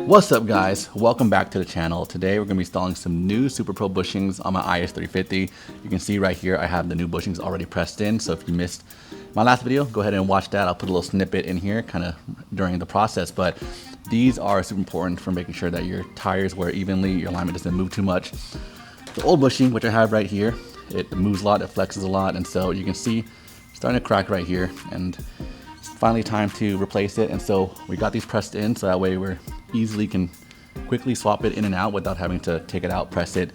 What's up guys, welcome back to the channel. Today we're going to be installing some new SuperPro bushings on my IS250. You can see right here I have the new bushings already pressed in, so if you missed my last video, go ahead and watch that. I'll put a little snippet in here kind of during the process, but these are super important for making sure that your tires wear evenly, your alignment doesn't move too much. The old bushing, which I have right here, it moves a lot, it flexes a lot, and so you can see it's starting to crack right here, and it's finally time to replace it. And so we got these pressed in so that way we're easily can quickly swap it in and out without having to take it out, press it,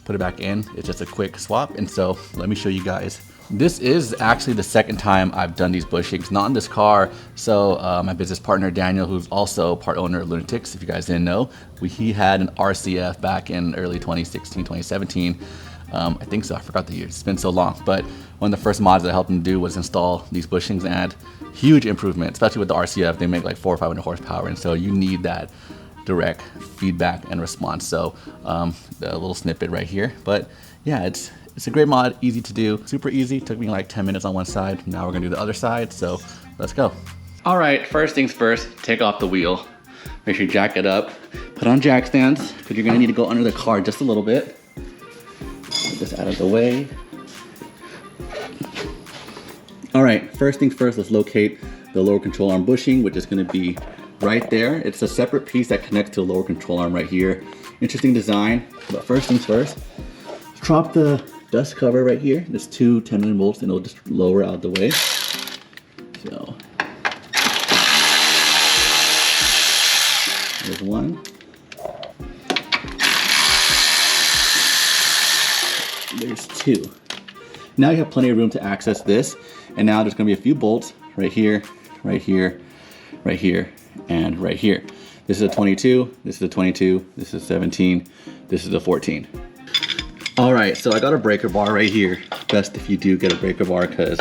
put it back in. It's just a quick swap. And so let me show you guys. This is actually the second time I've done these bushings, not in this car. So my business partner Daniel, who's also part owner of Lunatics, if you guys didn't know, he had an RCF back in early 2016, 2017. I think so, I forgot the year, it's been so long. But one of the first mods that I helped him do was install these bushings, and huge improvement, especially with the RCF. They make like 400 or 500 horsepower, and so you need that direct feedback and response. So the little snippet right here, but yeah, it's a great mod, easy to do, super easy. Took me like 10 minutes on one side. Now we're gonna do the other side, so let's go. All right, first things first, take off the wheel. Make sure you jack it up. Put on jack stands, because you're gonna need to go under the car just a little bit. Get this out of the way. All right, first things first, let's locate the lower control arm bushing, which is gonna be right there. It's a separate piece that connects to the lower control arm right here. Interesting design, but first things first, drop the dust cover right here. There's two 10mm bolts, and it'll just lower out the way. So, there's one. There's two. Now you have plenty of room to access this, and now there's gonna be a few bolts right here, right here, right here, and right here. This is a 22, this is a 22, this is a 17, this is a 14. All right, so I got a breaker bar right here. Best if you do get a breaker bar, because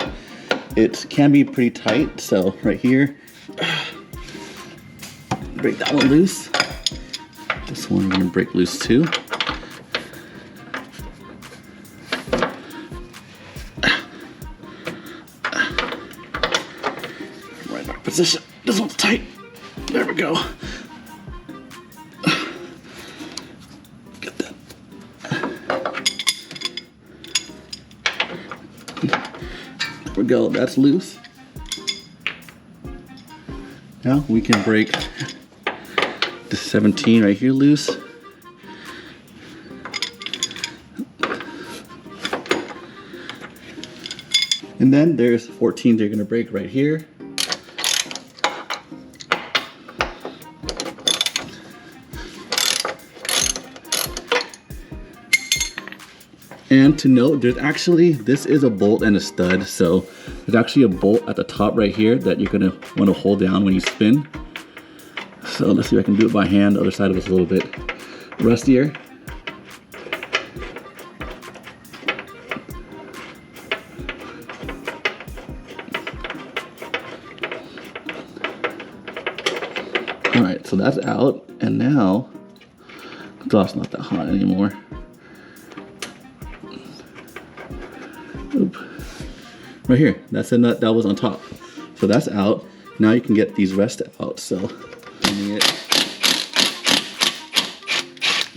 it can be pretty tight. So right here, break that one loose. This one we're gonna break loose too. Position. This one's tight. There we go. Get that. There we go. That's loose. Now we can break the 17 right here loose. And then there's 14 they're gonna break right here. And to note, there's actually, this is a bolt and a stud, so there's actually a bolt at the top right here that you're gonna wanna hold down when you spin. So let's see if I can do it by hand. The other side of it's a little bit rustier. All right, so that's out, and now, exhaust's not that hot anymore. Oop. Right here, that's the nut that was on top. So that's out. Now you can get these rest out. So, all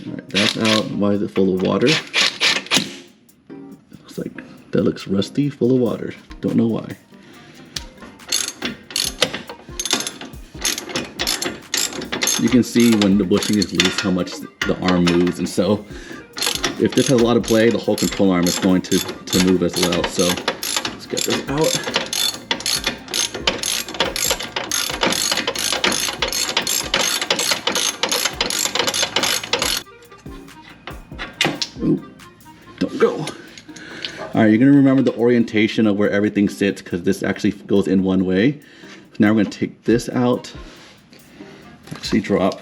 right, that's out. Why is it full of water? Looks like that looks rusty, full of water. Don't know why. You can see when the bushing is loose how much the arm moves, and so if this has a lot of play, the whole control arm is going to move as well. So let's get this out. Ooh, don't go. All right, you're gonna remember the orientation of where everything sits, because this actually goes in one way. So now we're gonna take this out, actually drop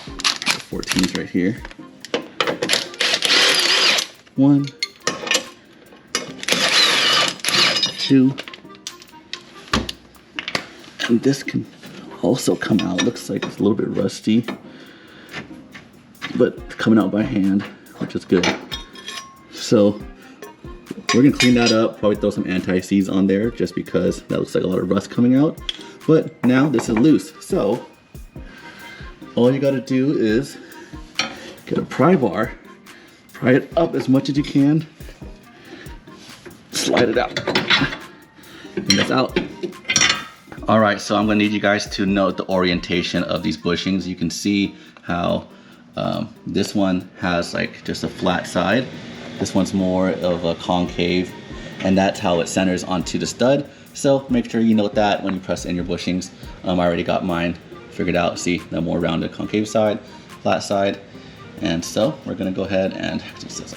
the 14s right here. 1, 2, and this can also come out. Looks like it's a little bit rusty, but it's coming out by hand, which is good. So we're gonna clean that up, probably throw some anti-seize on there just because that looks like a lot of rust coming out. But now this is loose, so all you gotta do is get a pry bar, pry it up as much as you can, slide it out, and that's out. All right, so I'm gonna need you guys to note the orientation of these bushings. You can see how this one has like just a flat side. This one's more of a concave, and that's how it centers onto the stud. So make sure you note that when you press in your bushings. I already got mine figured out. See, the more rounded concave side, flat side. And so we're gonna go ahead and do this,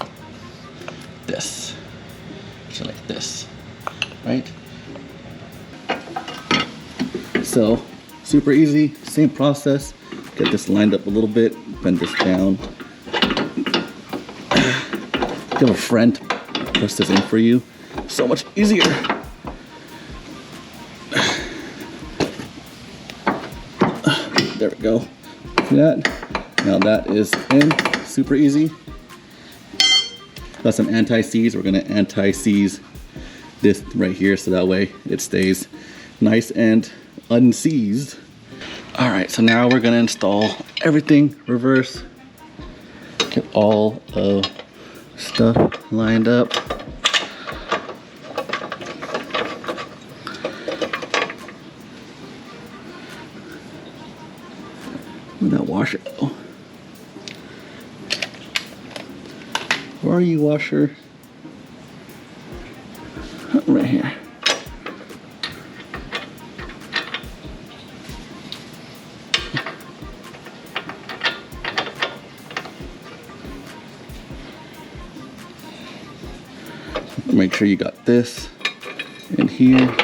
actually like this, right? So super easy, same process. Get this lined up a little bit, bend this down. If you have a friend, press this in for you. So much easier. There we go. See that? Now that is in, super easy. Got some anti-seize. We're gonna anti-seize this right here so that way it stays nice and unseized. All right, so now we're gonna install everything reverse. Get all of stuff lined up. Where'd that washer go? Where are you, washer? Right here. Make sure you got this in here.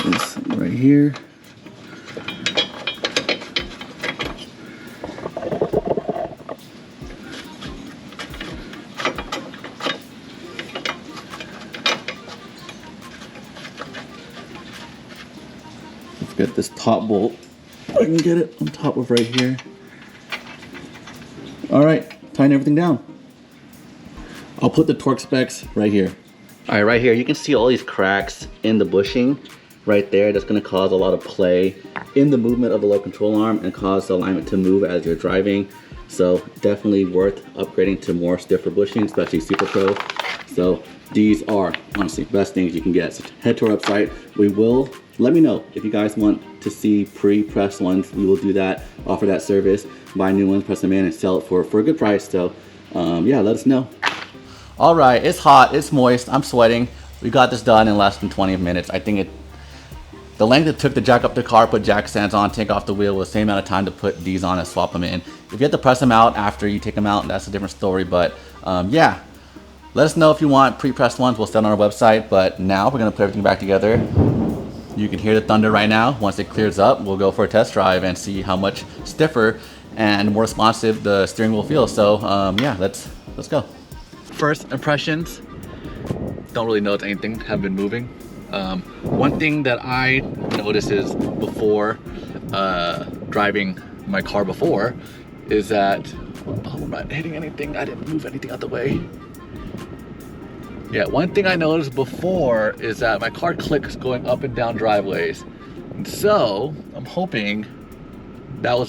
This right here. Get this top bolt. I can get it on top of right here. All right, tying everything down. I'll put the torque specs right here. All right, right here, you can see all these cracks in the bushing right there. That's gonna cause a lot of play in the movement of the low control arm and cause the alignment to move as you're driving. So definitely worth upgrading to more stiffer bushings, especially SuperPro. So these are honestly best things you can get. So head to our website. Let me know if you guys want to see pre-pressed ones. We will do that, offer that service, buy new ones, press them in, and sell it for a good price. So yeah, let us know. All right, it's hot, it's moist, I'm sweating. We got this done in less than 20 minutes. I think the length it took to jack up the car, put jack stands on, take off the wheel was the same amount of time to put these on and swap them in. If you have to press them out after you take them out, that's a different story. But yeah, let us know if you want pre-pressed ones. We'll sell on our website. But now we're gonna put everything back together. You can hear the thunder right now. Once it clears up, we'll go for a test drive and see how much stiffer and more responsive the steering wheel feels. So yeah, let's go. First impressions, don't really notice anything, have been moving. One thing that I noticed is before driving my car before is that, oh, I'm not hitting anything, I didn't move anything out the way. Yeah, one thing I noticed before is that my car clicks going up and down driveways. And so I'm hoping that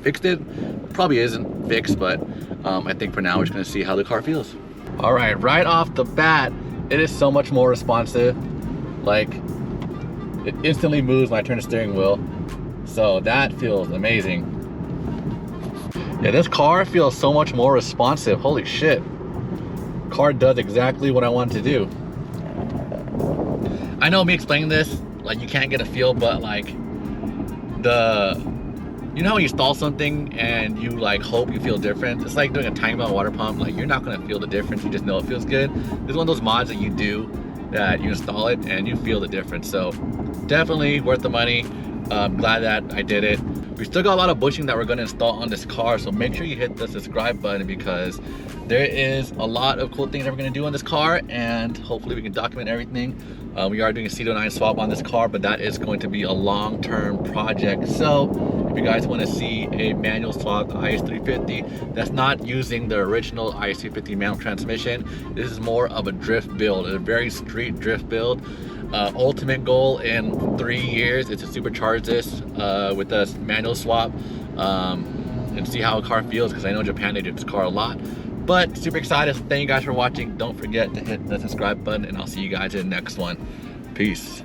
fixed it. Probably isn't fixed, but I think for now we're just gonna see how the car feels. All right off the bat, it is so much more responsive. Like, it instantly moves when I turn the steering wheel. So that feels amazing. Yeah, this car feels so much more responsive. Holy shit. Car does exactly what I want to do. I know me explaining this, like, you can't get a feel, but like you know how you install something and you like hope you feel different? It's like doing a tiny amount of water pump. Like, you're not gonna feel the difference, you just know it feels good. This is one of those mods that you do that you install it and you feel the difference. So definitely worth the money. I'm glad that I did it. We still got a lot of bushing that we're going to install on this car, so make sure you hit the subscribe button because there is a lot of cool things that we're going to do on this car, and hopefully we can document everything. We are doing a C09 swap on this car, but that is going to be a long-term project. So if if you guys want to see a manual swap IS350 that's not using the original IS250 manual transmission. This is more of a drift build, a very street drift build. Ultimate goal in 3 years is to supercharge this with a manual swap and see how a car feels, because I know Japan, they do this car a lot. But super excited. Thank you guys for watching. Don't forget to hit the subscribe button, and I'll see you guys in the next one. Peace.